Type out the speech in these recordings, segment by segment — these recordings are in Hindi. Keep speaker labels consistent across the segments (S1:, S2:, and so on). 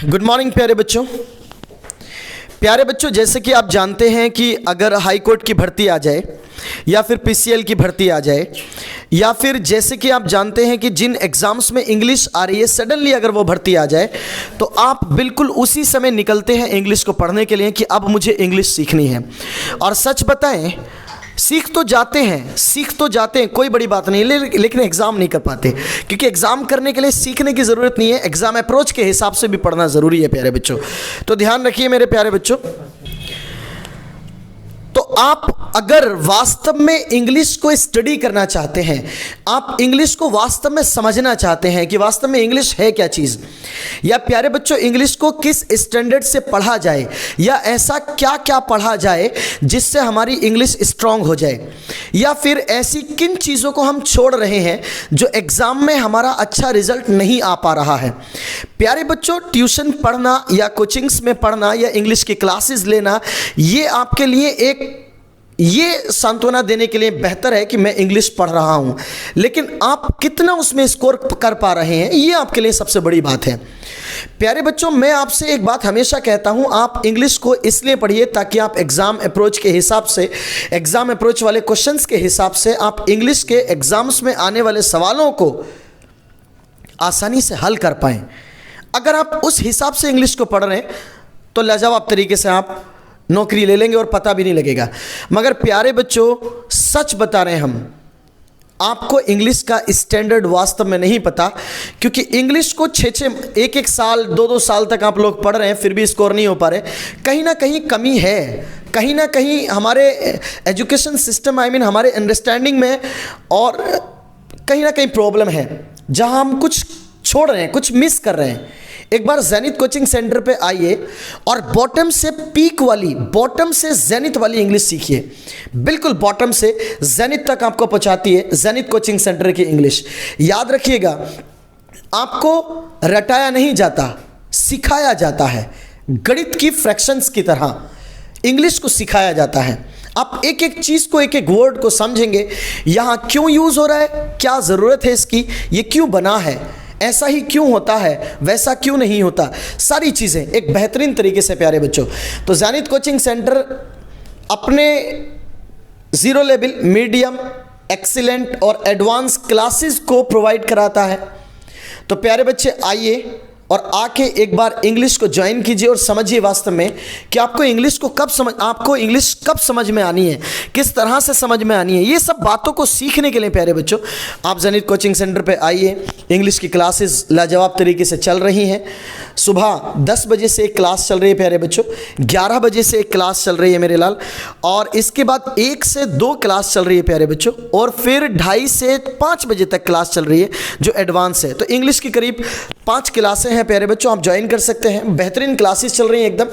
S1: गुड मॉर्निंग प्यारे बच्चों, जैसे कि आप जानते हैं कि अगर हाई कोर्ट की भर्ती आ जाए या फिर पीसीएल की भर्ती आ जाए या फिर जैसे कि आप जानते हैं कि जिन एग्ज़ाम्स में इंग्लिश आ रही है सडनली अगर वो भर्ती आ जाए तो आप बिल्कुल उसी समय निकलते हैं इंग्लिश को पढ़ने के लिए कि अब मुझे इंग्लिश सीखनी है। और सच बताएं, सीख तो जाते हैं कोई बड़ी बात नहीं, लेकिन एग्ज़ाम नहीं कर पाते, क्योंकि एग्ज़ाम करने के लिए सीखने की ज़रूरत नहीं है, एग्ज़ाम अप्रोच के हिसाब से भी पढ़ना ज़रूरी है प्यारे बच्चों। तो ध्यान रखिए मेरे प्यारे बच्चों, तो आप अगर वास्तव में इंग्लिश को स्टडी करना चाहते हैं, आप इंग्लिश को वास्तव में समझना चाहते हैं कि वास्तव में इंग्लिश है क्या चीज़, या प्यारे बच्चों इंग्लिश को किस स्टैंडर्ड से पढ़ा जाए, या ऐसा क्या क्या पढ़ा जाए जिससे हमारी इंग्लिश स्ट्रांग हो जाए, या फिर ऐसी किन चीज़ों को हम छोड़ रहे हैं जो एग्ज़ाम में हमारा अच्छा रिजल्ट नहीं आ पा रहा है। प्यारे बच्चों, ट्यूशन पढ़ना या कोचिंग्स में पढ़ना या इंग्लिश की क्लासेस लेना, ये आपके लिए ये सांत्वना देने के लिए बेहतर है कि मैं इंग्लिश पढ़ रहा हूं, लेकिन आप कितना उसमें स्कोर कर पा रहे हैं ये आपके लिए सबसे बड़ी बात है। प्यारे बच्चों, मैं आपसे एक बात हमेशा कहता हूं, आप इंग्लिश को इसलिए पढ़िए ताकि आप एग्ज़ाम अप्रोच के हिसाब से, एग्ज़ाम अप्रोच वाले क्वेश्चंस के हिसाब से आप इंग्लिश के एग्ज़ाम्स में आने वाले सवालों को आसानी से हल कर पाएं। अगर आप उस हिसाब से इंग्लिश को पढ़ रहे हैं तो लाजवाब तरीके से आप नौकरी ले लेंगे और पता भी नहीं लगेगा। मगर प्यारे बच्चों, सच बता रहे हैं हम, आपको इंग्लिश का स्टैंडर्ड वास्तव में नहीं पता, क्योंकि इंग्लिश को 1-1 साल 2-2 साल तक आप लोग पढ़ रहे हैं फिर भी स्कोर नहीं हो पा रहे। कहीं ना कहीं कमी है, कहीं ना कहीं हमारे एजुकेशन सिस्टम हमारे अंडरस्टैंडिंग में और कहीं ना कहीं प्रॉब्लम है, जहां हम कुछ छोड़ रहे हैं, कुछ मिस कर रहे हैं। एक बार ज़ेनिथ कोचिंग सेंटर पे आइए और बॉटम से पीक वाली, बॉटम से ज़ेनिथ वाली इंग्लिश सीखिए। बिल्कुल बॉटम से ज़ेनिथ तक आपको पहुंचाती है ज़ेनिथ कोचिंग सेंटर की इंग्लिश। याद रखिएगा, आपको रटाया नहीं जाता, सिखाया जाता है। गणित की फ्रैक्शंस की तरह इंग्लिश को सिखाया जाता है। आप एक एक चीज़ को, एक एक वर्ड को समझेंगे, यहाँ क्यों यूज़ हो रहा है, क्या ज़रूरत है इसकी, ये क्यों बना है, ऐसा ही क्यों होता है, वैसा क्यों नहीं होता, सारी चीज़ें एक बेहतरीन तरीके से प्यारे बच्चों। तो ज़ेनिथ कोचिंग सेंटर अपने ज़ीरो लेवल, मीडियम, एक्सीलेंट और एडवांस क्लासेस को प्रोवाइड कराता है। तो प्यारे बच्चे आइए और आके एक बार इंग्लिश को ज्वाइन कीजिए और समझिए वास्तव में कि आपको इंग्लिश कब समझ में आनी है, किस तरह से समझ में आनी है। ये सब बातों को सीखने के लिए प्यारे बच्चों आप ज़ेनिथ कोचिंग सेंटर पे आइए। इंग्लिश की क्लासेस लाजवाब तरीके से चल रही हैं। सुबह 10 बजे से एक क्लास चल रही है प्यारे बच्चों, 11 बजे से एक क्लास चल रही है मेरे लाल, और इसके बाद 1 से 2 क्लास चल रही है प्यारे बच्चों, और फिर 2:30 से 5 बजे तक क्लास चल रही है जो एडवांस है। तो इंग्लिश की करीब 5 क्लासें हैं प्यारे बच्चों, आप ज्वाइन कर सकते हैं। बेहतरीन क्लासेस चल रही हैं एकदम।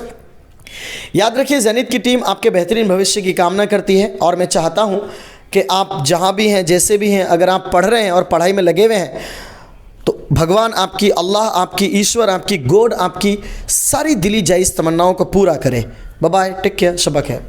S1: याद रखिए, ज़ेनिथ की टीम आपके बेहतरीन भविष्य की कामना करती है, और मैं चाहता हूं कि आप जहां भी हैं, जैसे भी हैं, अगर आप पढ़ रहे हैं और पढ़ाई में लगे हुए हैं तो भगवान आपकी, अल्लाह आपकी, ईश्वर आपकी, गॉड आपकी सारी दिली जायज़ तमन्नाओं को पूरा करे। Bye bye, take care, Shaba खैर।